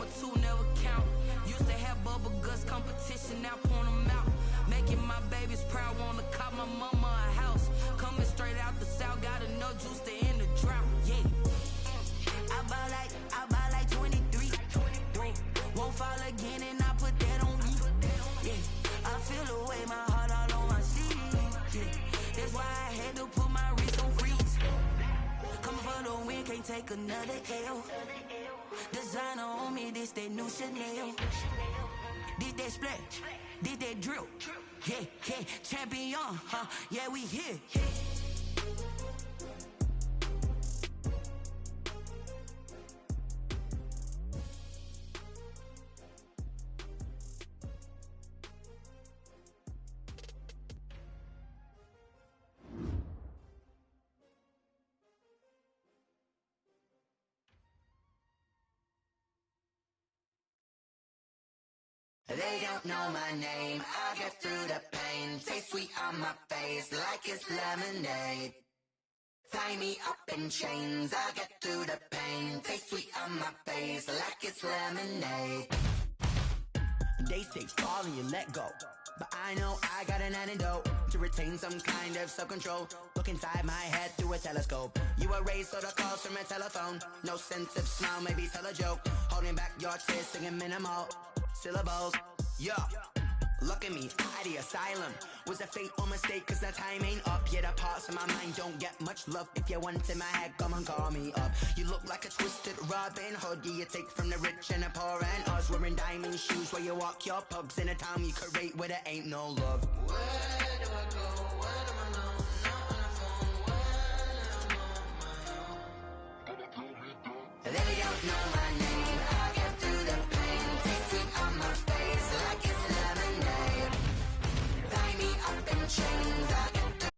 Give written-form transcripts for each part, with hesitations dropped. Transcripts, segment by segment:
number two never count. Used to have bubble guts competition, now point them out. Making my babies proud, wanna cop my mama a house. Coming straight out the south, got enough juice to end the drought. Yeah. I buy like 23. Won't fall again and I put that on me. Yeah. I feel the way, my heart all on my sleeve. Yeah. That's why I had to put my wrist on freeze. Coming for the win, can't take another L. Designer on me, this that new Chanel. Did that splash, did that drill. Yeah, yeah, champion, huh? Yeah, we here. They don't know my name, I get through the pain. Taste sweet on my face like it's lemonade. Tie me up in chains, I get through the pain. Taste sweet on my face like it's lemonade. They say fall and you let go, but I know I got an antidote to retain some kind of self-control. Look inside my head through a telescope. You erase all the calls from a telephone. No sense of smile, maybe tell a joke. Holding back your tears, singing minimal syllables. Yeah, look at me, at the asylum. Was a fate or mistake, cause the time ain't up. Yet the parts of my mind don't get much love. If you want in my head, come and call me up. You look like a twisted Robin Hood. Yeah, you take from the rich and the poor and us. Wearing diamond shoes where you walk your pugs. In a town you create where there ain't no love. Where do I go? Where do I know? Not on the phone. When I'm on my own. They don't know my name. I get through the pain. Taste sweet on my face like it's lemonade. Tie me up in chains. I get through.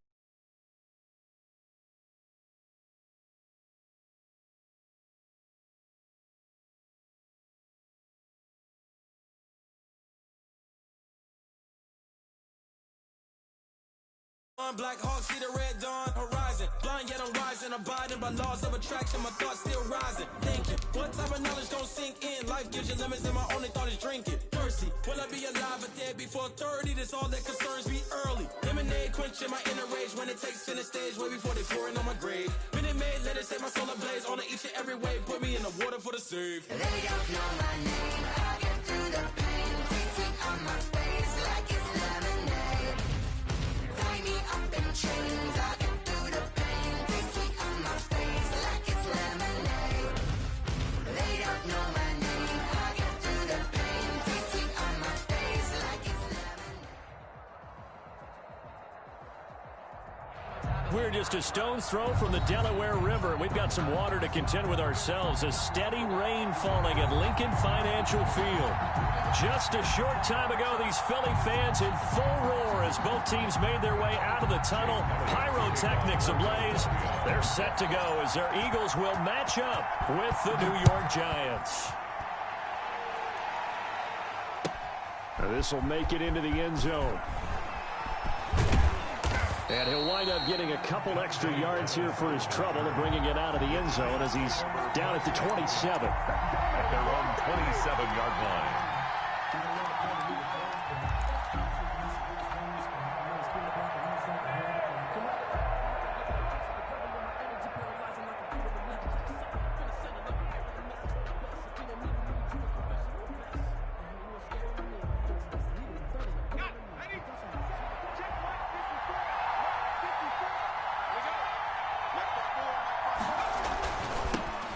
Black Hawk, see the red dawn horizon. Blind yet I'm rising, abiding by laws of attraction. My thoughts still rising, thinking. What type of knowledge don't sink in? Life gives you lemons and my only thought is drinking. Mercy, will I be alive or dead before 30? That's all that concerns me early. Lemonade quenching my inner rage when it takes center stage way before they pour it on my grave. Minute Maid, let it set my soul ablaze on each and every way. Put me in the water for the save. They don't know my name. I get through the pain. Taste sweet on my face like it's lemonade. Tie me up in chains. I get through the pain. Taste sweet on my face like it's lemonade. They don't know my name. I get through the pain. Taste sweet on my face like it's lemonade. We're just a stone's throw from the Delaware River. We've got some water to contend with ourselves. A steady rain falling at Lincoln Financial Field. Just a short time ago, these Philly fans in full roar as both teams made their way out of the tunnel. Pyrotechnics ablaze. They're set to go as their Eagles will match up with the New York Giants. This will make it into the end zone. And he'll wind up getting a couple extra yards here for his trouble and bringing it out of the end zone as he's down at the 27. At their own 27-yard line.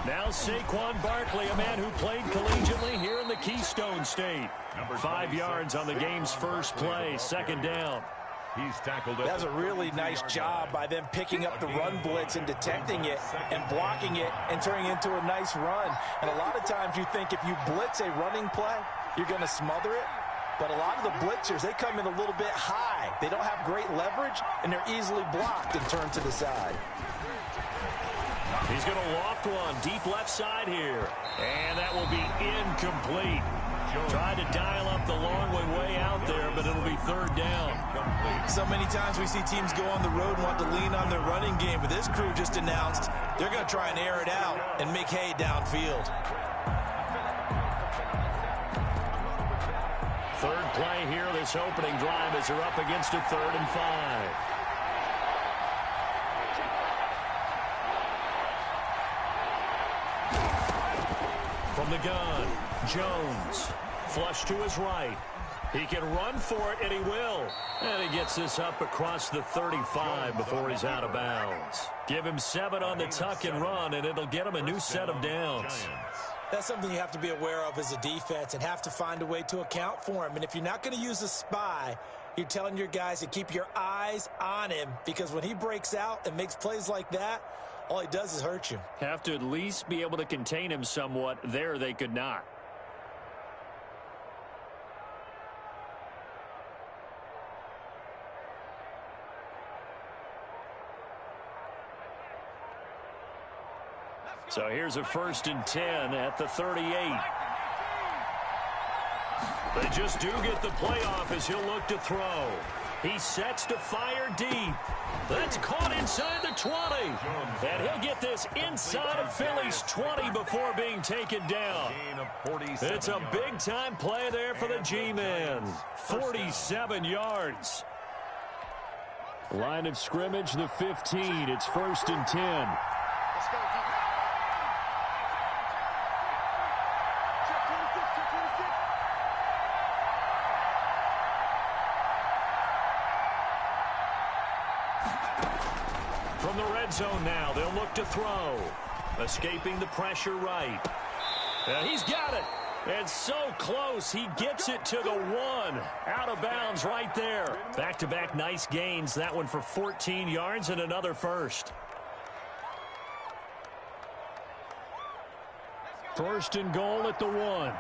Now Saquon Barkley, a man who played collegiately here in the Keystone State. 5 yards on the game's first play, second down. He's tackled it. That's a really nice job by them picking up the run blitz and detecting it and blocking it and turning it into a nice run. And a lot of times you think if you blitz a running play, you're going to smother it. But a lot of the blitzers, they come in a little bit high. They don't have great leverage, and they're easily blocked and turned to the side. He's going to loft one deep left side here. And that will be incomplete. Tried to dial up the long way out there, but it'll be third down. So many times we see teams go on the road and want to lean on their running game, but this crew just announced they're going to try and air it out and make hay downfield. Third play here, this opening drive as they're up against a 3rd and 5. From the gun, Jones. Flush to his right. He can run for it, and he will. And he gets this up across the 35 before he's out of bounds. Give him 7 on the tuck and run, and it'll get him a new set of downs. That's something you have to be aware of as a defense and have to find a way to account for him. And if you're not going to use a spy, you're telling your guys to keep your eyes on him, because when he breaks out and makes plays like that, all he does is hurt you. Have to at least be able to contain him somewhat. There they could not. So here's a 1st and 10 at the 38. They just do get the playoff as he'll look to throw. He sets to fire deep. That's caught inside the 20. And he'll get this inside of Philly's 20 before being taken down. It's a big-time play there for the G-Man. 47 yards. Line of scrimmage, the 15. It's 1st and 10. From the red zone now, they'll look to throw. Escaping the pressure right. And he's got it. And so close, he gets it to the 1. Out of bounds right there. Back-to-back nice gains. That one for 14 yards and another first. 1st and goal at the 1.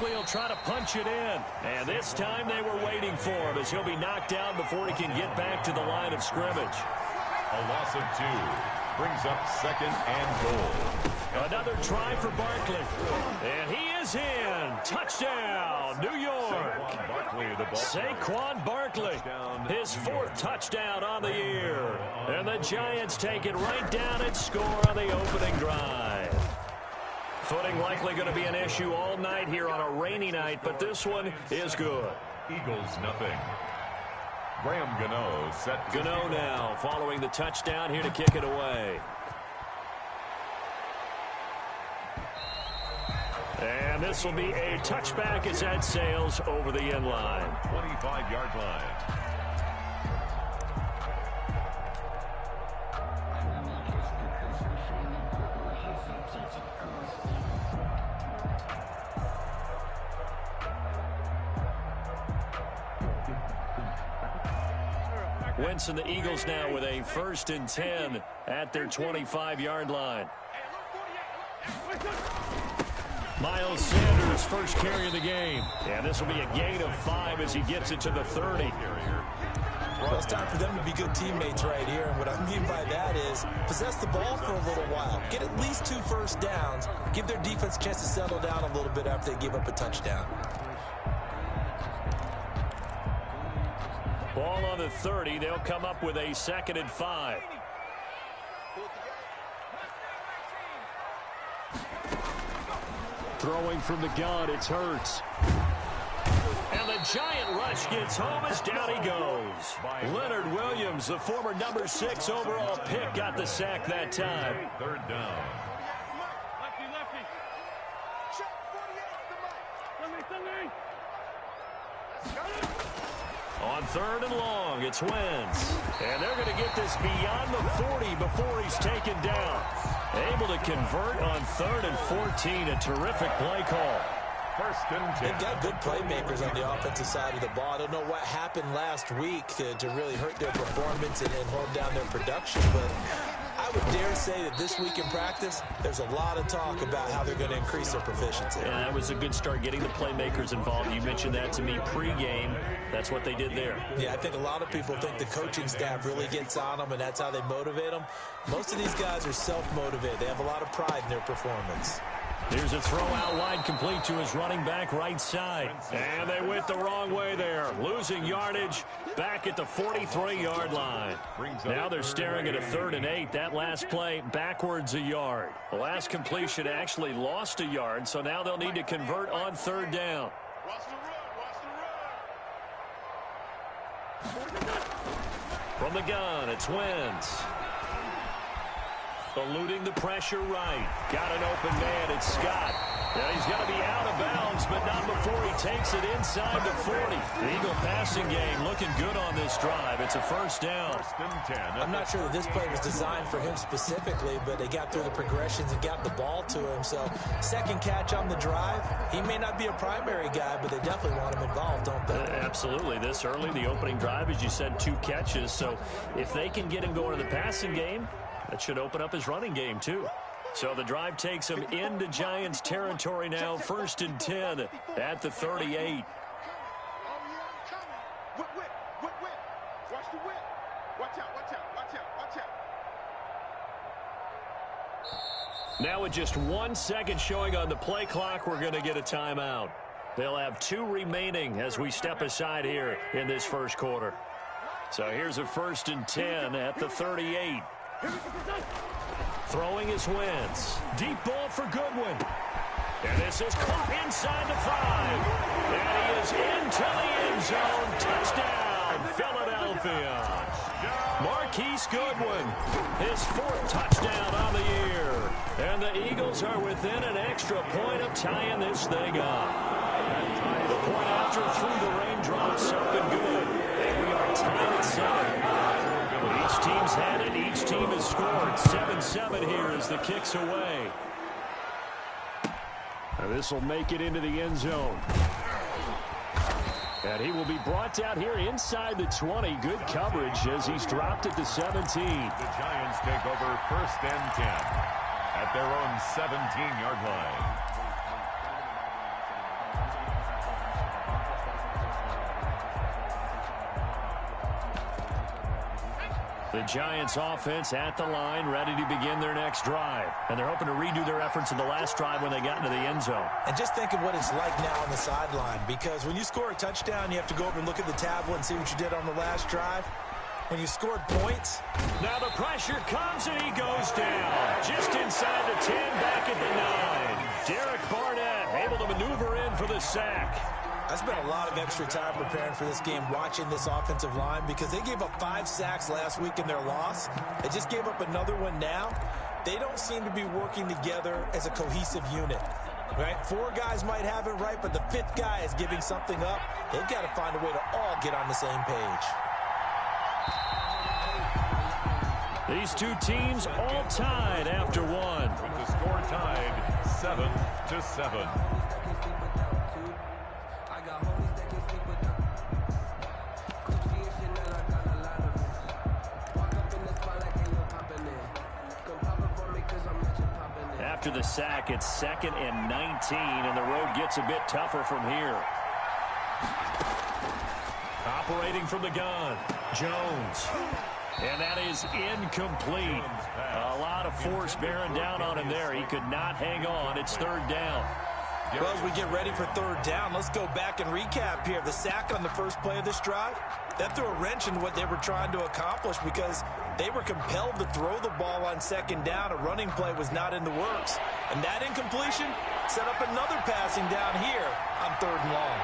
He'll try to punch it in. And this time they were waiting for him as he'll be knocked down before he can get back to the line of scrimmage. A loss of 2 brings up 2nd and goal. Another try for Barkley. And he is in. Touchdown, New York. Saquon Barkley. His 4th touchdown on the year. And the Giants take it right down and score on the opening drive. Footing likely going to be an issue all night here on a rainy night, but this one is good. Eagles nothing. Graham Gano set. Gano now following the touchdown here to kick it away. And this will be a touchback as that sails over the end line. 25-yard line. Wentz and the Eagles now with a 1st and 10 at their 25-yard line. Miles Sanders, first carry of the game. And this will be a gain of 5 as he gets it to the 30. Well, it's time for them to be good teammates right here. And what I mean by that is possess the ball for a little while. Get at least 2 first downs. Give their defense a chance to settle down a little bit after they give up a touchdown. Ball on the 30. They'll come up with a 2nd and 5. Throwing from the gun, it's Hurts. And the giant rush gets home as down he goes. Leonard Williams, the former number 6 overall pick, got the sack that time. 3rd down. On 3rd and long, it's Wentz. And they're going to get this beyond the 40 before he's taken down. Able to convert on 3rd and 14. A terrific play call. 1st and 10. They've got good playmakers on the offensive side of the ball. I don't know what happened last week to really hurt their performance and hold down their production, but I I would dare say that this week in practice, there's a lot of talk about how they're going to increase their proficiency. And that was a good start getting the playmakers involved. You mentioned that to me pregame. That's what they did there. Yeah, I think a lot of people think the coaching staff really gets on them, and that's how they motivate them. Most of these guys are self-motivated. They have a lot of pride in their performance. Here's a throw out wide, complete to his running back right side. And they went the wrong way there. Losing yardage back at the 43-yard line. Now they're staring at a 3rd and 8. That last play backwards a yard. The last completion actually lost a yard, so now they'll need to convert on 3rd down. From the gun, it's Wentz. Eluding the pressure right. Got an open man. It's Scott. Now he's got to be out of bounds, but not before he takes it inside the 40. The Eagle passing game looking good on this drive. It's a 1st down. 1st and 10. I'm not sure that this play was designed for him specifically, but they got through the progressions and got the ball to him. So 2nd catch on the drive. He may not be a primary guy, but they definitely want him involved, don't they? Absolutely. This early, the opening drive, as you said, 2 catches. So if they can get him going in the passing game, that should open up his running game, too. So the drive takes him into Giants territory now. 1st and 10 at the 38. Now with just 1 second showing on the play clock, we're going to get a timeout. They'll have 2 remaining as we step aside here in this 1st quarter. So here's a 1st and 10 at the 38. Throwing is Wentz. Deep ball for Goodwin. And this is caught inside the 5. And he is into the end zone. Touchdown, Philadelphia. Marquise Goodwin, his 4th touchdown on the year. And the Eagles are within an extra point of tying this thing up. The point after through the raindrops up and good. And we are tied at 7. Each team's had it. Each team has scored. 7-7 here as the kick's away. This will make it into the end zone. And he will be brought down here inside the 20. Good coverage as he's dropped at the 17. The Giants take over 1st and 10 at their own 17-yard line. The Giants offense at the line, ready to begin their next drive. And they're hoping to redo their efforts in the last drive when they got into the end zone. And just think of what it's like now on the sideline, because when you score a touchdown, you have to go over and look at the tablet and see what you did on the last drive. When you scored points. Now the pressure comes and he goes down. Just inside the 10, back at the 9. Derek Barnett able to maneuver in for the sack. I spent a lot of extra time preparing for this game, watching this offensive line, because they gave up 5 sacks last week in their loss. They just gave up another one now. They don't seem to be working together as a cohesive unit. Right? 4 guys might have it right, but the 5th guy is giving something up. They've got to find a way to all get on the same page. These 2 teams all tied after 1. With the score tied 7-7. After the sack, it's 2nd and 19, and the road gets a bit tougher from here. Operating from the gun, Jones. And that is incomplete. A lot of force bearing down on him there. He could not hang on. It's 3rd down. Well, as we get ready for 3rd down, let's go back and recap here. The sack on the first play of this drive, that threw a wrench into what they were trying to accomplish because they were compelled to throw the ball on 2nd down. A running play was not in the works. And that incompletion set up another passing down here on 3rd and long.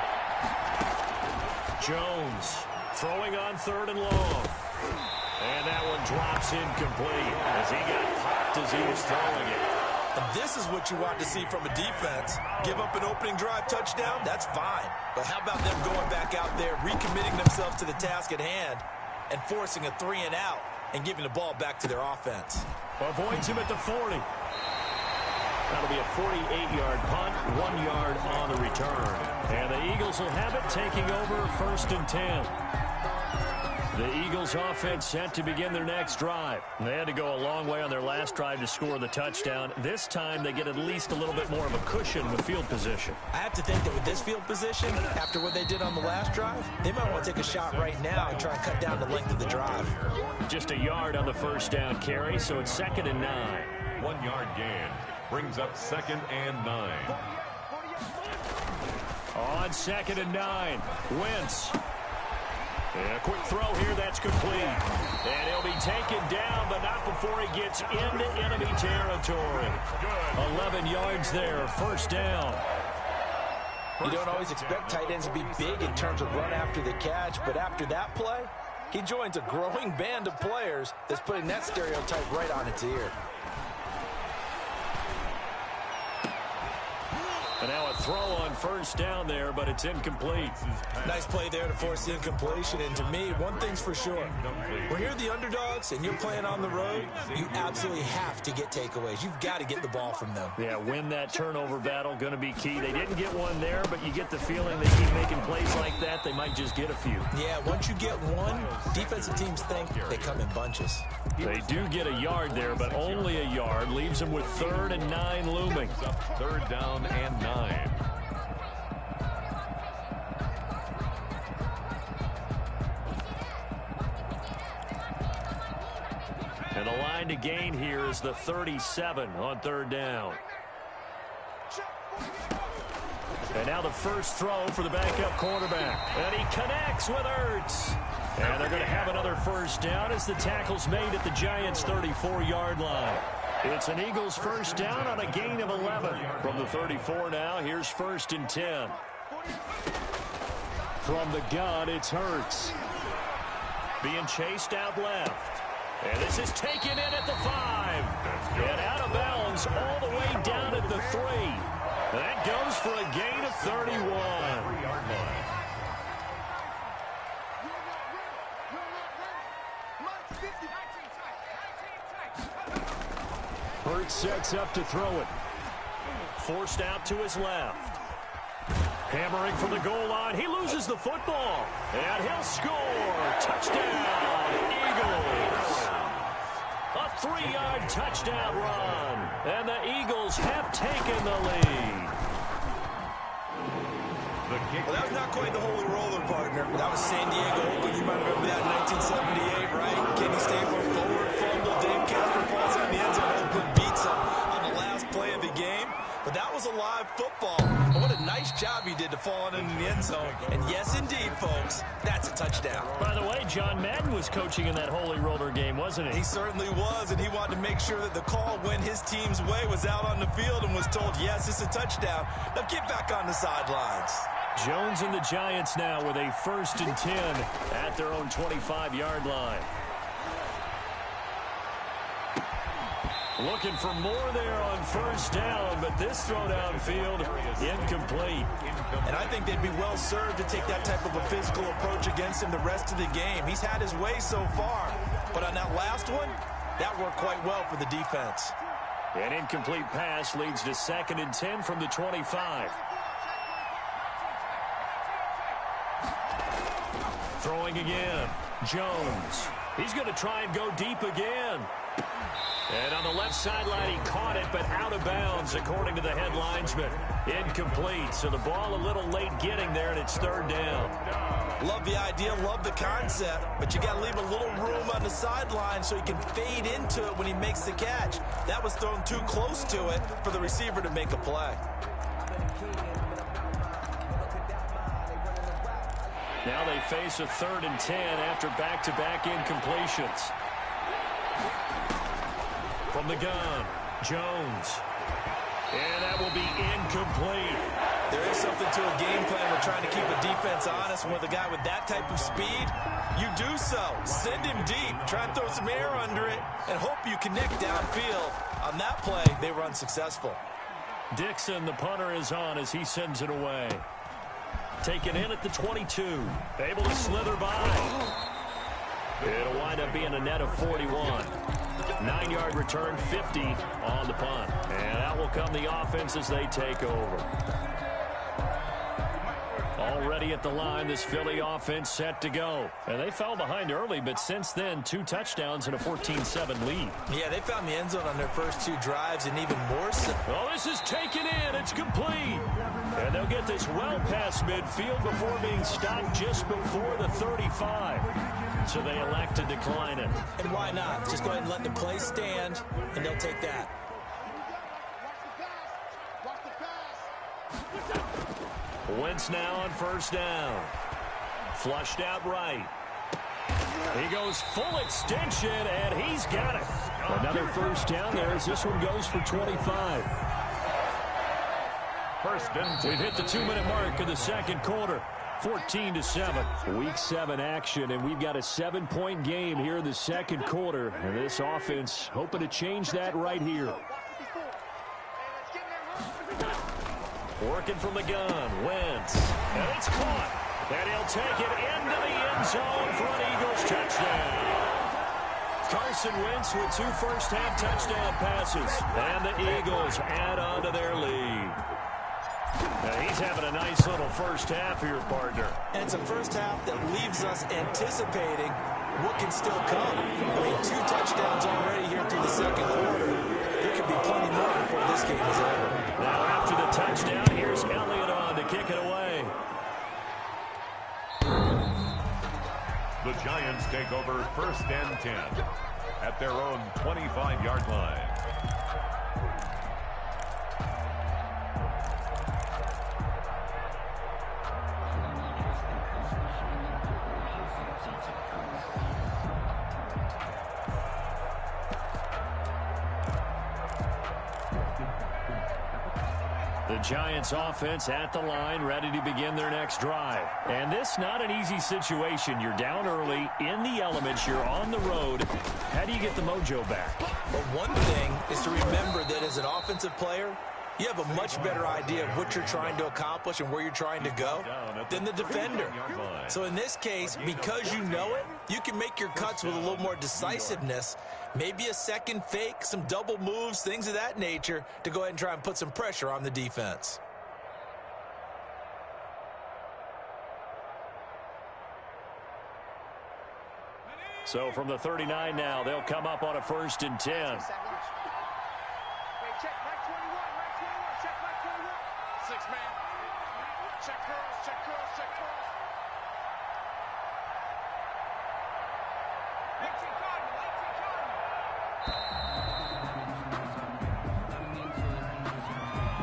Jones throwing on 3rd and long. And that one drops incomplete as he got popped as he was throwing it. And this is what you want to see from a defense. Give up an opening drive touchdown, that's fine. But how about them going back out there, recommitting themselves to the task at hand, and forcing a 3 and out, and giving the ball back to their offense. Avoids him at the 40. That'll be a 48-yard punt, 1 yard on the return. And the Eagles will have it, taking over 1st and 10. The Eagles offense set to begin their next drive. They had to go a long way on their last drive to score the touchdown. This time they get at least a little bit more of a cushion with field position. I have to think that with this field position, after what they did on the last drive, they might want to take a shot right now and try and cut down the length of the drive. Just a yard on the first down carry, so it's 2nd and 9. 1 yard gain brings up 2nd and 9. On 2nd and 9, Wentz. And a quick throw here, that's complete. And he'll be taken down, but not before he gets into enemy territory. 11 yards there, first down. You don't always expect tight ends to be big in terms of run after the catch, but after that play, he joins a growing band of players that's putting that stereotype right on its ear. And now a throw on first down there, but it's incomplete. Nice play there to force the incompletion. And to me, one thing's for sure. When you're the underdogs and you're playing on the road, you absolutely have to get takeaways. You've got to get the ball from them. Yeah, win that turnover battle, going to be key. They didn't get one there, but you get the feeling they keep making plays like that, they might just get a few. Yeah, once you get one, defensive teams think they come in bunches. They do get a yard there, but only a yard. Leaves them with 3rd and 9 looming. 3rd down and 9. And the line to gain here is the 37 on 3rd down. And now the first throw for the backup quarterback. And he connects with Ertz. And they're going to have another first down as the tackle's made at the Giants' 34-yard line. It's an Eagles first down on a gain of 11. From the 34 now, here's 1st and 10. From the gun, it's Hurts. Being chased out left. And this is taken in at the 5. And out of bounds all the way down at the 3. That goes for a gain of 31. Hurts sets up to throw it. Forced out to his left. Hammering from the goal line. He loses the football. And he'll score. Touchdown, Eagles. A 3-yard touchdown run. And the Eagles have taken the lead. Well, that was not quite the holy roller, partner. That was San Diego Open. You might remember that in 1978, right? Kenny Stabler forward fumble. Dave Casper falls in the end zone. Oakland beats him on the last play of the game. But that was a live football. And what a nice job he did to fall in the end zone. And yes, indeed, folks, that's a touchdown. By the way, John Madden was coaching in that holy roller game, wasn't he? He certainly was, and he wanted to make sure that the call went his team's way was out on the field and was told, yes, it's a touchdown. Now get back on the sidelines. Jones and the Giants now with a 1st and 10 at their own 25-yard line. Looking for more there on first down, but this throw downfield incomplete. And I think they'd be well served to take that type of a physical approach against him the rest of the game. He's had his way so far, but on that last one, that worked quite well for the defense. An incomplete pass leads to 2nd and 10 from the 25. Throwing again, Jones. He's going to try and go deep again. And on the left sideline, he caught it, but out of bounds, according to the head linesman. Incomplete, so the ball a little late getting there, and it's 3rd down. Love the idea, love the concept, but you got to leave a little room on the sideline so he can fade into it when he makes the catch. That was thrown too close to it for the receiver to make a play. Now they face a 3rd and 10 after back-to-back incompletions. From the gun, Jones. And that will be incomplete. There is something to a game plan with trying to keep a defense honest. And with a guy with that type of speed, you do so. Send him deep. Try and throw some air under it and hope you connect downfield. On that play, they were unsuccessful. Dixon, the punter, is on as he sends it away. Taken in at the 22. Able to slither by. It'll wind up being a net of 41. 9-yard return, 50 on the punt. And out will come the offense as they take over. Already at the line, this Philly offense set to go. And they fell behind early, but since then, 2 touchdowns and a 14-7 lead. Yeah, they found the end zone on their first 2 drives, and even more so. Oh, this is taken in. It's complete. And they'll get this well past midfield before being stopped just before the 35. So they elect to decline it. And why not? Just go ahead and let the play stand, and they'll take that. Wentz now on first down. Flushed out right. He goes full extension, and he's got it. Another first down there as this one goes for 25. First and 10. We've hit the 2-minute mark of the second quarter. 14-7. Week 7 action, and we've got a 7-point game here in the second quarter. And this offense hoping to change that right here. Working from the gun, Wentz. And it's caught. And he'll take it into the end zone for an Eagles touchdown. Carson Wentz with 2 first-half touchdown passes. And the Eagles add on to their lead. Now he's having a nice little first half here, partner. And it's a first half that leaves us anticipating what can still come. I mean, 2 touchdowns already here through the second quarter. There could be plenty more before this game is over. Now after the touchdown, here's Elliott on to kick it away. The Giants take over first and 10 at their own 25-yard line. The Giants offense at the line, ready to begin their next drive. And this not an easy situation. You're down early, in the elements, you're on the road. How do you get the mojo back? But one thing is to remember that as an offensive player, you have a much better idea of what you're trying to accomplish and where you're trying to go than the defender. So in this case, because you know it, you can make your cuts with a little more decisiveness, maybe a second fake, some double moves, things of that nature, to go ahead and try and put some pressure on the defense. So from the 39 now, they'll come up on a first and 10.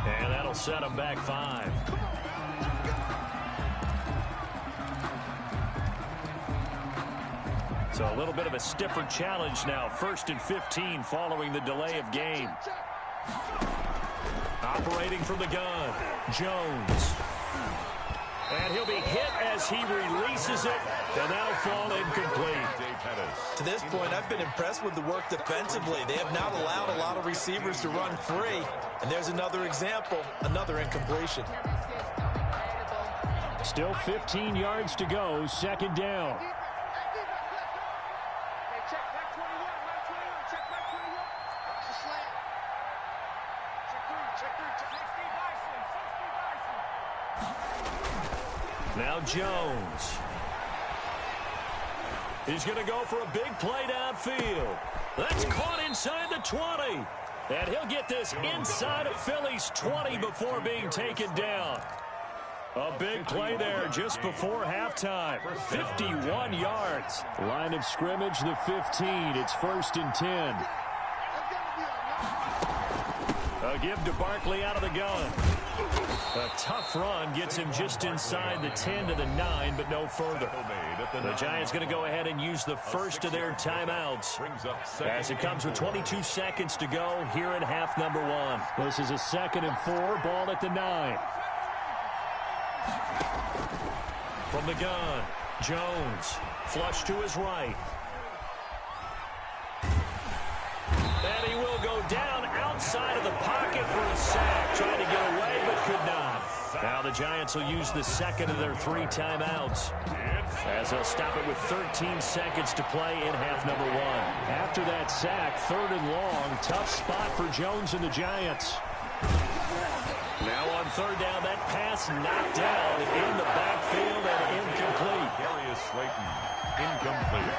And that'll set them back 5. So a little bit of a stiffer challenge now. First and 15 following the delay of game. Operating from the gun, Jones. And he'll be hit as he releases it, and that'll fall incomplete. To this point, I've been impressed with the work defensively. They have not allowed a lot of receivers to run free. And there's another example, another incompletion. Still 15 yards to go, second down. Now Jones. He's going to go for a big play downfield. That's caught inside the 20. And he'll get this inside of Philly's 20 before being taken down. A big play there just before halftime. 51 yards. Line of scrimmage, the 15. It's first and 10. A give to Barkley out of the gun. A tough run gets him just inside the 10 to the 9, but no further. The Giants going to go ahead and use the first of their timeouts as it comes with 22 seconds to go here in half number 1. This is a 2nd and 4, ball at the 9. From the gun, Jones, flush to his right. And he will go down outside of the pocket for a sack. Trying to get away, but could not. Now the Giants will use the second of their 3 timeouts as they'll stop it with 13 seconds to play in half number 1. After that sack, 3rd and long, tough spot for Jones and the Giants. Now on third down, that pass knocked down in the backfield and incomplete. Darius Slayton, incomplete.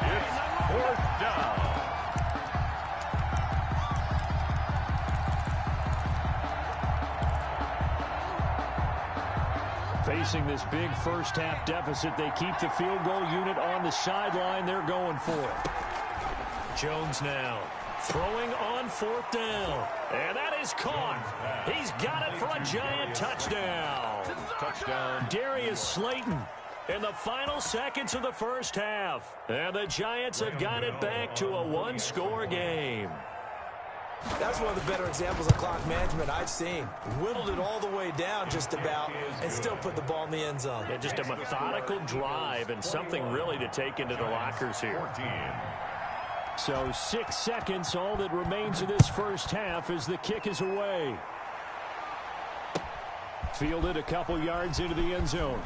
It's fourth down. Facing this big first-half deficit, they keep the field goal unit on the sideline. They're going for it. Jones now throwing on fourth down. And that is caught. He's got it for a giant touchdown. Touchdown. Darius Slayton in the final seconds of the first half. And the Giants have got it back to a one-score game. That's one of the better examples of clock management I've seen. Whittled it all the way down just about and still put the ball in the end zone. Yeah, just a methodical drive and something really to take into the lockers here. 14. So 6 seconds, all that remains of this first half as the kick is away. Fielded a couple yards into the end zone.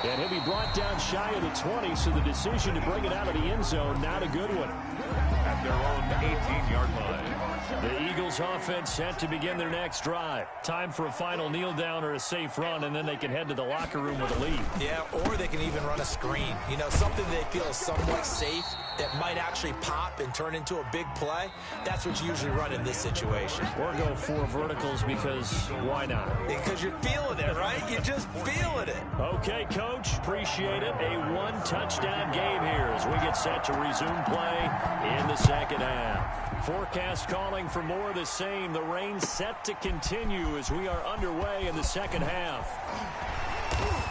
And he'll be brought down shy of the 20, so the decision to bring it out of the end zone, not a good one. At their own 18-yard line. The Eagles offense set to begin their next drive. Time for a final kneel down or a safe run, and then they can head to the locker room with a lead. Yeah, or they can even run a screen. You know, something they feel is somewhat safe that might actually pop and turn into a big play. That's what you usually run in this situation. Or go for verticals because why not? Because you're feeling it, right? You're just feeling it. Okay, Coach, appreciate it. A one-touchdown game here as we get set to resume play in the second half. Forecast calling for more of the same. The rain set to continue as we are underway in the second half.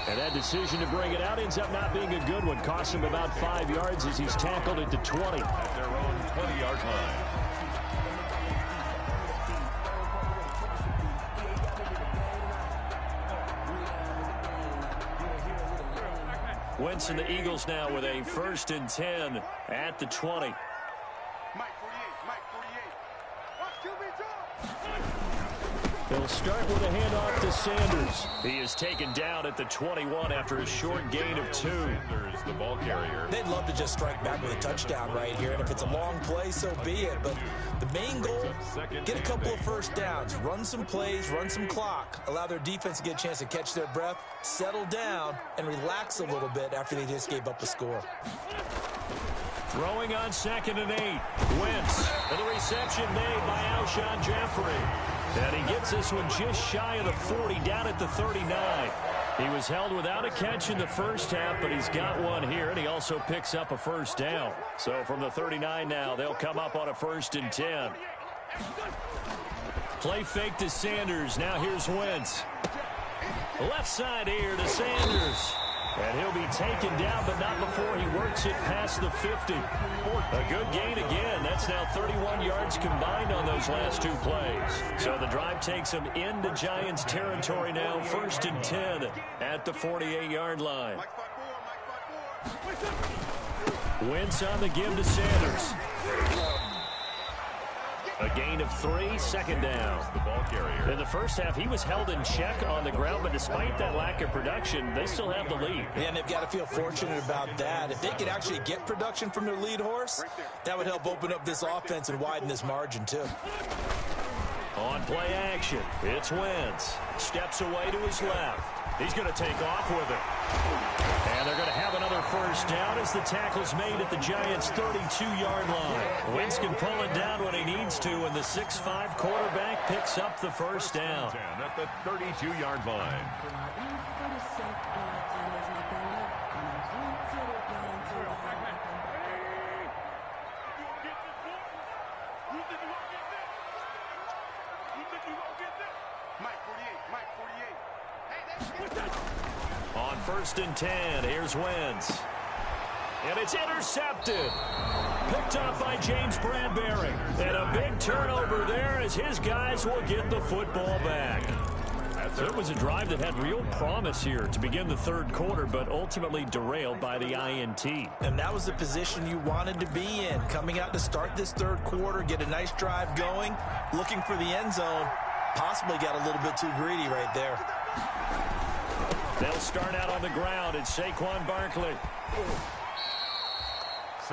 And that decision to bring it out ends up not being a good one. Costs him about 5 yards as he's tackled at the 20. At their own 20-yard line. Wentz and the Eagles now with a 1st and 10 at the 20. They'll start with a handoff to Sanders. He is taken down at the 21 after a short gain of 2. Sanders, the ball carrier. They'd love to just strike back with a touchdown right here, and if it's a long play, so be it. But the main goal, get a couple of first downs, run some plays, run some clock, allow their defense to get a chance to catch their breath, settle down, and relax a little bit after they just gave up a score. Throwing on 2nd and 8. Wentz, and the reception made by Alshon Jeffrey. And he gets this one just shy of the 40, down at the 39. He was held without a catch in the first half, but he's got one here, and he also picks up a first down. So from the 39 now, they'll come up on a 1st and 10. Play fake to Sanders. Now here's Wentz. Left side here to Sanders. And he'll be taken down, but not before he works it past the 50. A good gain again. That's now 31 yards combined on those last 2 plays. So the drive takes him into Giants territory now. 1st and 10 at the 48-yard line. Wentz on the give to Sanders. A gain of 3, 2nd down. The ball carrier. In the first half, he was held in check on the ground, but despite that lack of production, they still have the lead. Yeah, and they've got to feel fortunate about that. If they could actually get production from their lead horse, that would help open up this offense and widen this margin, too. On play action, it's Wentz. Steps away to his left. He's going to take off with it. And they're going to have another first down as the tackle's made at the Giants' 32-yard line. Wentz can pull it down when he needs to, and the 6'5" quarterback picks up the first down. At the 32-yard line. On 1st and 10, here's Wentz. And it's intercepted. Picked up by James Bradbury. And a big turnover there as his guys will get the football back. So it was a drive that had real promise here to begin the 3rd quarter, but ultimately derailed by the INT. And that was the position you wanted to be in. Coming out to start this 3rd quarter, get a nice drive going, looking for the end zone. Possibly got a little bit too greedy right there. They'll start out on the ground. It's Saquon Barkley.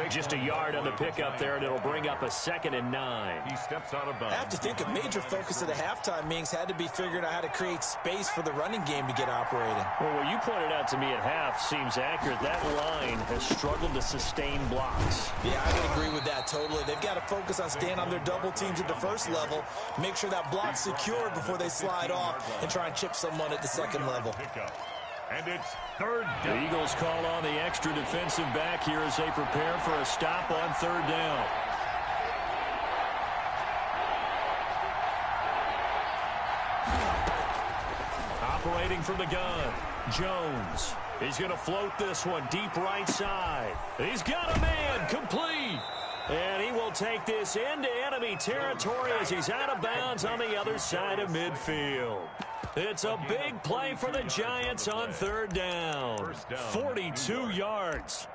Just a yard on the pickup there, and it'll bring up a 2nd and 9. He steps out of bounds. I have to think a major focus of the halftime meetings had to be figuring out how to create space for the running game to get operating. Well, what you pointed out to me at half seems accurate. That line has struggled to sustain blocks. Yeah, I can agree with that totally. They've got to focus on staying on their double teams at the first level, make sure that block's secured before they slide off and try and chip someone at the second level. And it's 3rd down. The Eagles call on the extra defensive back here as they prepare for a stop on 3rd down. Operating from the gun, Jones. He's going to float this one deep right side. He's got a man, complete. And he will take this into enemy territory as he's out of bounds on the other side of midfield. It's a big play for the Giants on 3rd down. 42 yards.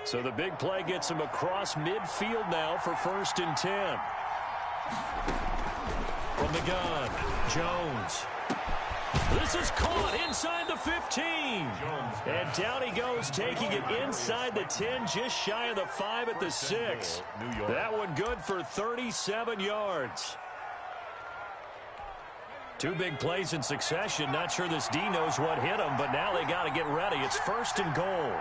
So the big play gets him across midfield now for 1st and 10. From the gun, Jones. This is caught inside the 15. And down he goes, taking it inside the 10, just shy of the 5 at the 6. That one good for 37 yards. 2 big plays in succession. Not sure this D knows what hit him, but now they got to get ready. It's 1st and goal.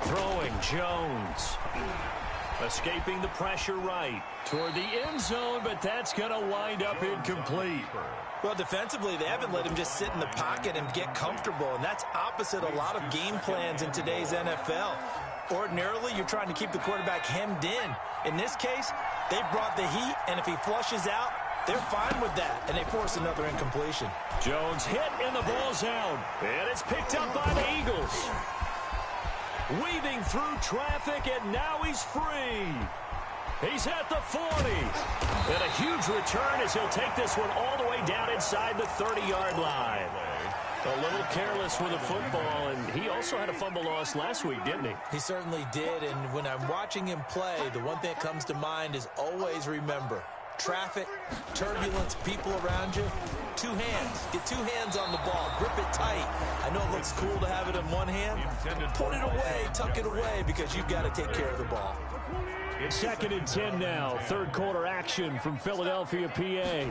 Throwing, Jones. Escaping the pressure right toward the end zone, but that's going to wind up incomplete. Well, defensively, they haven't let him just sit in the pocket and get comfortable, and that's opposite a lot of game plans in today's NFL. Ordinarily, you're trying to keep the quarterback hemmed in. In this case, they brought the heat, and if he flushes out, they're fine with that, and they force another incompletion. Jones hit, and the ball's out, and it's picked up by the Eagles. Weaving through traffic, and now he's free. He's at the 40. And a huge return as he'll take this one all the way down inside the 30-yard line. A little careless with the football, and he also had a fumble loss last week, didn't he? He certainly did, and when I'm watching him play, the one thing that comes to mind is always remember, traffic, turbulence, people around you, 2 hands. Get 2 hands on the ball. Grip it tight. I know it looks cool to have it in one hand. Put it away, tuck it away, because you've got to take care of the ball. It's 2nd and 10 now. 3rd quarter action from Philadelphia, PA.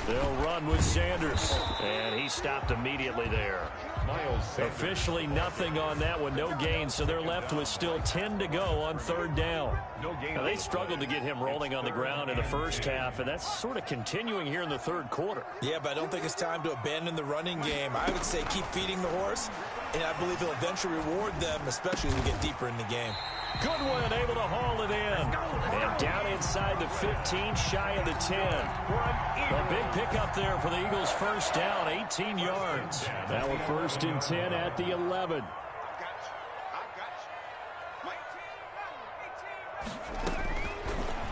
They'll run with Sanders, and he stopped immediately there. Officially nothing on that one, no gain, so they're left with still 10 to go on 3rd down. Now, they struggled to get him rolling on the ground in the first half, and that's sort of continuing here in the 3rd quarter. Yeah, but I don't think it's time to abandon the running game. I would say keep feeding the horse, and I believe he'll eventually reward them, especially as we get deeper in the game. Goodwin able to haul it in. And down inside the 15, shy of the 10. A big pickup there for the Eagles' first down, 18 yards. Now a 1st and 10 at the 11.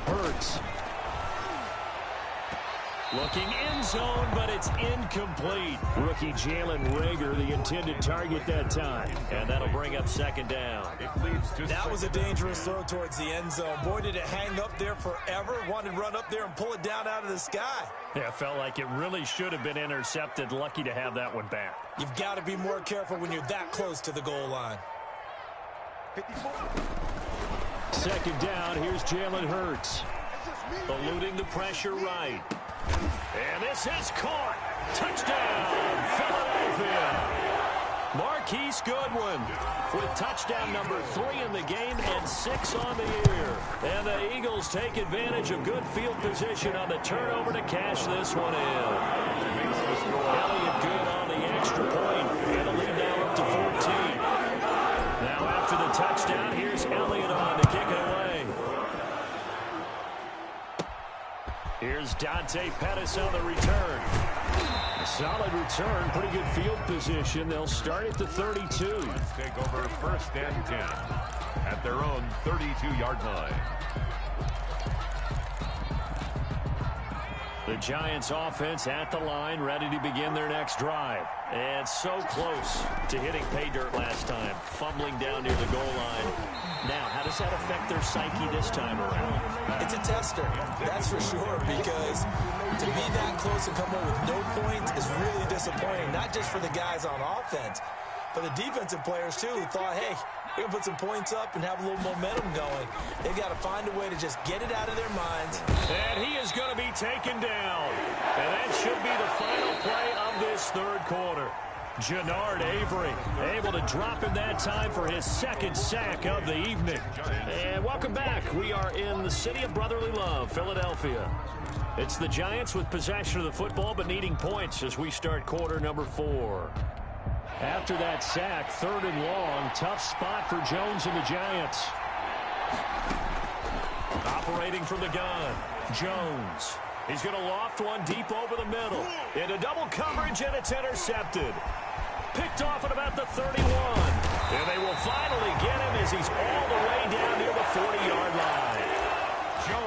Hurts. Looking end zone, but it's incomplete. Rookie Jalen Reagor, the intended target that time. And that'll bring up 2nd down. That was a dangerous throw towards the end zone. Boy, did it hang up there forever. Wanted to run up there and pull it down out of the sky. Yeah, felt like it really should have been intercepted. Lucky to have that one back. You've got to be more careful when you're that close to the goal line. 2nd down, here's Jalen Hurts. Eluding the pressure right. And this is caught. Touchdown, Philadelphia. Marquise Goodwin with touchdown number 3 in the game and 6 on the year. And the Eagles take advantage of good field position on the turnover to cash this one in. Elliott good on the extra point, and the lead now up to 14. Now after the touchdown, here's Elliott on to kick it away. Here's Dante Pettis on the return. A solid return, pretty good field position. They'll start at the 32. Let's take over 1st and 10 at their own 32-yard line. The Giants offense at the line, ready to begin their next drive. And so close to hitting pay dirt last time. Fumbling down near the goal line. Now, how does that affect their psyche this time around? It's a tester, that's for sure, because to be that close and come away with no points is really disappointing, not just for the guys on offense, but the defensive players, too, who thought, hey, we're going to put some points up and have a little momentum going. They've got to find a way to just get it out of their minds. And he is going to be taken down. And that should be the final play of this third quarter. Jannard Avery able to drop him that time for his second sack of the evening. And welcome back. We are in the city of brotherly love, Philadelphia. It's the Giants with possession of the football but needing points as we start quarter number 4. After that sack, 3rd and long, tough spot for Jones and the Giants. Operating from the gun, Jones. He's going to loft one deep over the middle. Into double coverage, and it's intercepted. Picked off at about the 31. And they will finally get him as he's all the way down near the 40-yard line.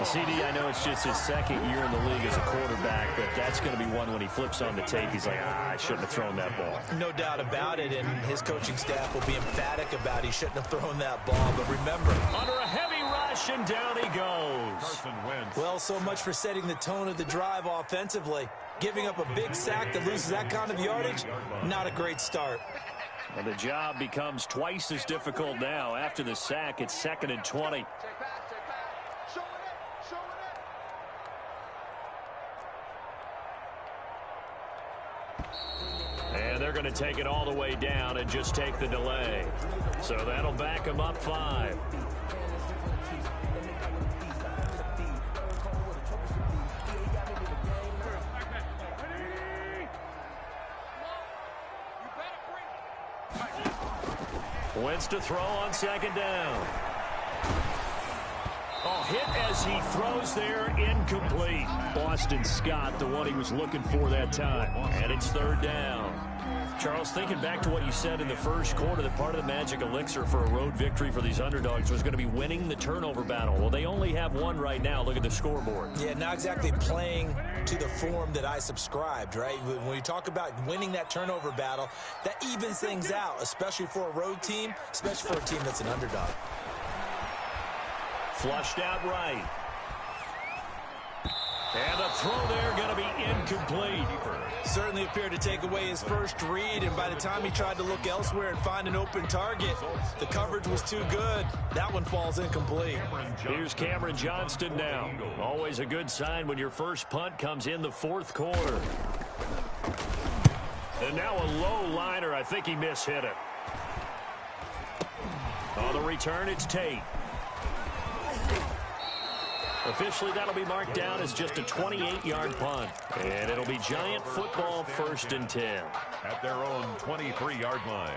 CD, I know it's just his second year in the league as a quarterback, but that's going to be one when he flips on the tape. He's like, I shouldn't have thrown that ball. No doubt about it, and his coaching staff will be emphatic about he shouldn't have thrown that ball. But remember, under a heavy rush, and down he goes. Well, so much for setting the tone of the drive offensively. Giving up a big sack that loses that kind of yardage, not a great start. Well, the job becomes twice as difficult now. After the sack, it's 2nd and 20. And they're going to take it all the way down and just take the delay. So that'll back them up 5. Wentz to throw on 2nd down. Oh, hit as he throws there, incomplete. Boston Scott, the one he was looking for that time. And it's 3rd down. Charles, thinking back to what you said in the first quarter, that part of the magic elixir for a road victory for these underdogs was going to be winning the turnover battle. Well, they only have one right now. Look at the scoreboard. Yeah, not exactly playing to the form that I subscribed, right? When you talk about winning that turnover battle, that evens things out, especially for a road team, especially for a team that's an underdog. Flushed out right. And the throw there going to be incomplete. Certainly appeared to take away his first read, and by the time he tried to look elsewhere and find an open target, the coverage was too good. That one falls incomplete. Here's Cameron Johnston now. Always a good sign when your first punt comes in the 4th quarter. And now a low liner. I think he mishit it. On the return, it's Tate. Officially, that'll be marked down as just a 28-yard punt. And it'll be Giant football 1st and 10. At their own 23-yard line.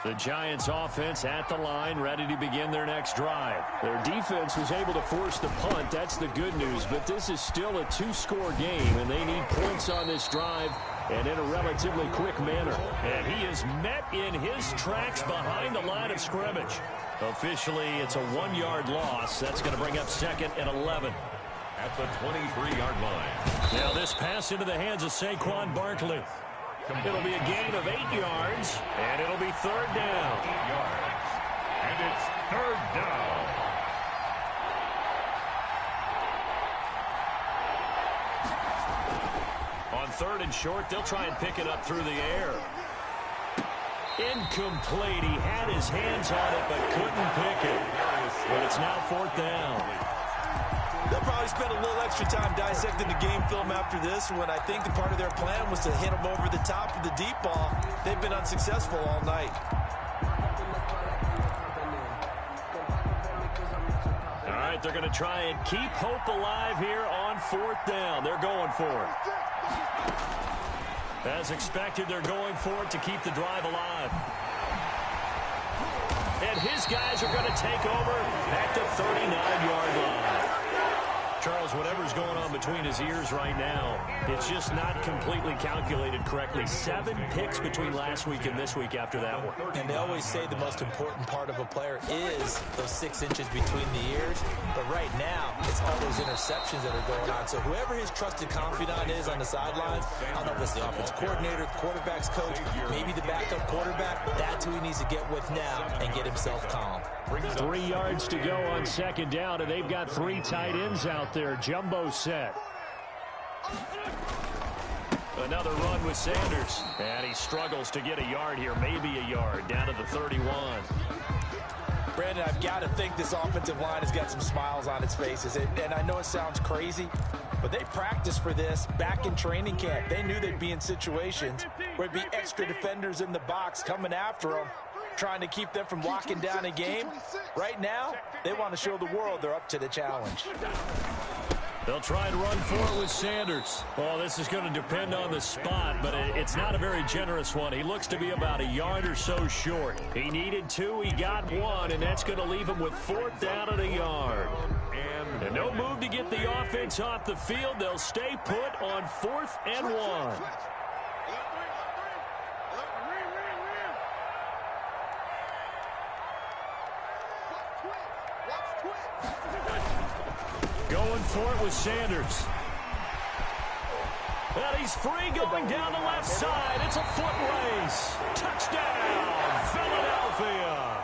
The Giants offense at the line, ready to begin their next drive. Their defense was able to force the punt. That's the good news. But this is still a 2-score game, and they need points on this drive and in a relatively quick manner. And he is met in his tracks behind the line of scrimmage. Officially, it's a 1-yard loss. That's going to bring up 2nd and 11. At the 23-yard line. Now this pass into the hands of Saquon Barkley. It'll be a gain of 8 yards, and it'll be 3rd down. 8 yards. And it's 3rd down. On 3rd and short, they'll try and pick it up through the air. Incomplete. He had his hands on it, but couldn't pick it. But it's now 4th down. They'll probably spend a little extra time dissecting the game film after this one. I think the part of their plan was to hit them over the top of the deep ball. They've been unsuccessful all night. All right, they're going to try and keep hope alive here on 4th down. They're going for it. As expected, they're going for it to keep the drive alive. And his guys are going to take over at the 39-yard line. Charles, whatever's going on between his ears right now, it's just not completely calculated correctly. 7 picks between last week and this week after that one. And they always say the most important part of a player is those 6 inches between the ears. But right now, it's all those interceptions that are going on. So whoever his trusted confidant is on the sidelines, I don't know if it's the offense coordinator, the quarterback's coach, maybe the backup quarterback, that's who he needs to get with now and get himself calm. 3 yards to go on second down, and they've got 3 tight ends out there. Jumbo set. Another run with Sanders. And he struggles to get a yard here, maybe a yard, down to the 31. Brandon, I've got to think this offensive line has got some smiles on its faces. And I know it sounds crazy, but they practiced for this back in training camp. They knew they'd be in situations where there'd be extra defenders in the box coming after them, trying to keep them from locking down a game. Right now, they want to show the world they're up to the challenge. They'll try and run for it with Sanders. Well, this is going to depend on the spot, but it's not a very generous one. He looks to be about a yard or so short. He needed 2, he got 1, and that's going to leave him with 4th down and a yard. And no move to get the offense off the field. They'll stay put on 4th and 1. Going for it with Sanders. And he's free going down the left side. It's a foot race. Touchdown, Philadelphia.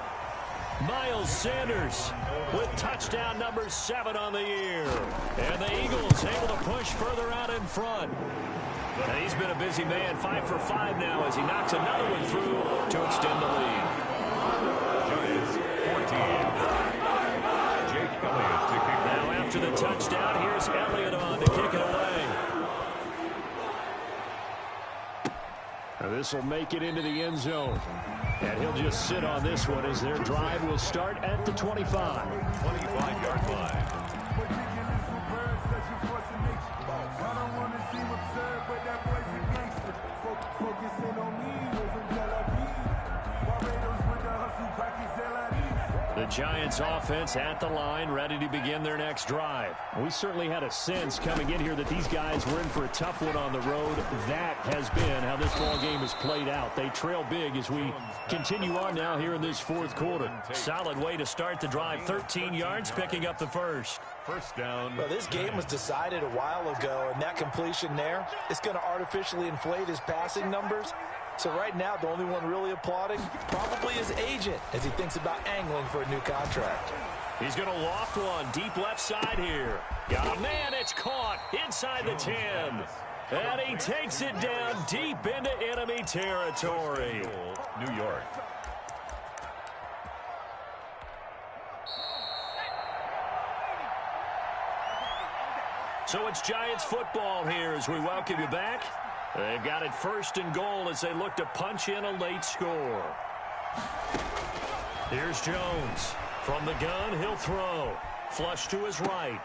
Miles Sanders with touchdown number 7 on the year. And the Eagles able to push further out in front. And he's been a busy man, 5 for 5 now as he knocks another one through to extend the lead. Giants 14. Now after the touchdown, here's Elliott on to kick it away. This will make it into the end zone. And he'll just sit on this one as their drive will start at the 25. 25-yard line. The Giants offense at the line, ready to begin their next drive. We certainly had a sense coming in here that these guys were in for a tough one on the road. That has been how this ball game has played out. They trail big as we continue on now here in this 4th quarter. Solid way to start the drive. 13 yards, picking up the first. First down. Well, this game was decided a while ago, and that completion there is going to artificially inflate his passing numbers. So right now, the only one really applauding probably his agent as he thinks about angling for a new contract. He's going to loft one deep left side here. Got a man, it's caught inside the 10. And he takes it down deep into enemy territory. New York. So it's Giants football here as we welcome you back. They've got it 1st and goal as they look to punch in a late score. Here's Jones. From the gun, he'll throw. Flush to his right.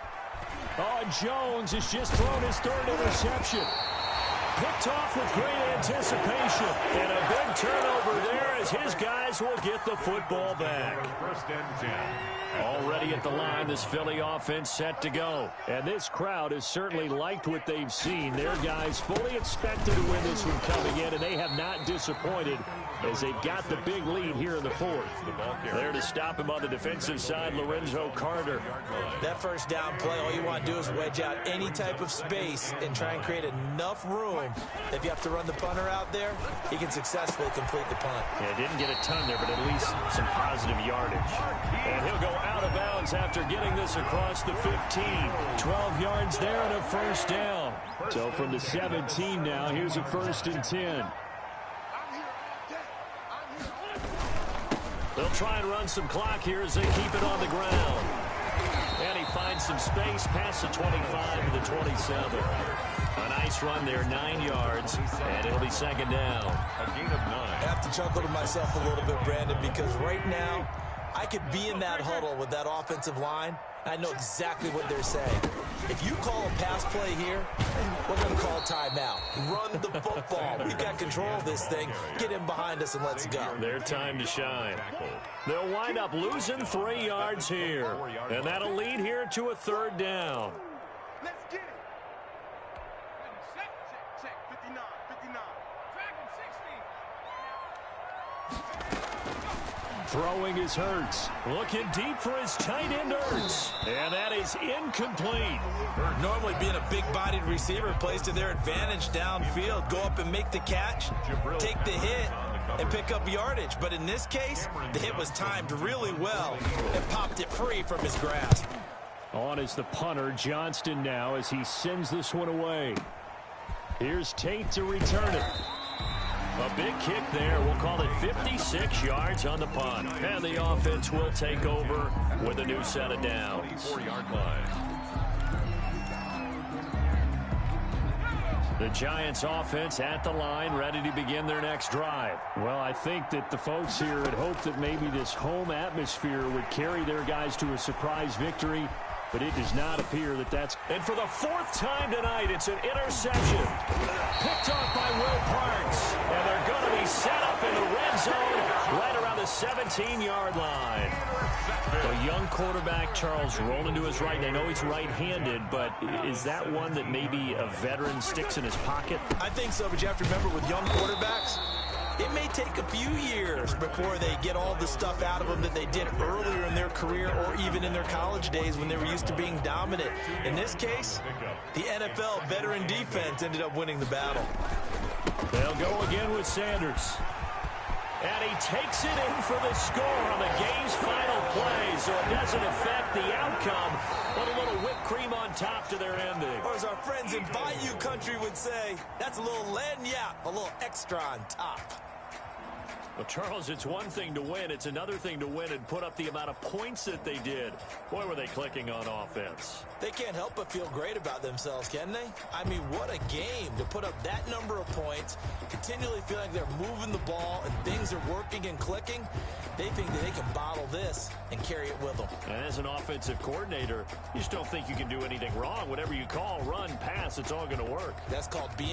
Oh, Jones has just thrown his 3rd interception. Picked off with great anticipation. And a big turnover there as his guys will get the football back. 1st and 10. Already at the line, this Philly offense set to go. And this crowd has certainly liked what they've seen. Their guys fully expected to win this one coming in, and they have not disappointed as they've got the big lead here in the 4th. There to stop him on the defensive side, Lorenzo Carter. That first down play, all you want to do is wedge out any type of space and try and create enough room. If you have to run the punter out there, he can successfully complete the punt. Yeah, didn't get a ton there, but at least some positive yardage. And he'll go out of bounds after getting this across the 15. 12 yards there and a first down. So from the 17 now, here's a 1st and 10. They'll try and run some clock here as they keep it on the ground. And he finds some space past the 25 to the 27. A nice run there, 9 yards, and it'll be 2nd down. A gain of 9. I have to chuckle to myself a little bit, Brandon, because right now I could be in that huddle with that offensive line. I know exactly what they're saying. If you call a pass play here, we're going to call timeout. Run the football. We've got control of this thing. Get him behind us and let's go. Their time to shine. They'll wind up losing 3 yards here. And that'll lead here to a 3rd down. Let's get it. Check. 59. Dragon 60. Throwing is Hurts. Looking deep for his tight end Hurts. And that is incomplete. Normally being a big-bodied receiver plays to their advantage downfield. Go up and make the catch, take the hit, and pick up yardage. But in this case, the hit was timed really well and popped it free from his grasp. On is the punter, Johnston, now as he sends this one away. Here's Tate to return it. A big kick there. We'll call it 56 yards on the punt. And the offense will take over with a new set of downs. 4-yard line. The Giants offense at the line, ready to begin their next drive. Well, I think that the folks here had hoped that maybe this home atmosphere would carry their guys to a surprise victory, but it does not appear that that's... And for the fourth time tonight, it's an interception. Picked off by Will Parks. And they're going to be set up in the red zone right around the 17-yard line. A young quarterback, Charles, rolling to his right. And I know he's right-handed, but is that one that maybe a veteran sticks in his pocket? I think so, but you have to remember with young quarterbacks, it may take a few years before they get all the stuff out of them that they did earlier in their career or even in their college days when they were used to being dominant. In this case, the NFL veteran defense ended up winning the battle. They'll go again with Sanders. And he takes it in for the score on the game's final play, so it doesn't affect the outcome, but a little whipped cream on top to their ending. Or as our friends in Bayou country would say, that's a little lagniappe, a little extra on top. Well, Charles, it's one thing to win. It's another thing to win and put up the amount of points that they did. Boy, were they clicking on offense. They can't help but feel great about themselves, can they? I mean, what a game to put up that number of points, continually feeling like they're moving the ball and things are working and clicking. They think that they can bottle this and carry it with them. And as an offensive coordinator, you just don't think you can do anything wrong. Whatever you call, run, pass, it's all going to work. That's called being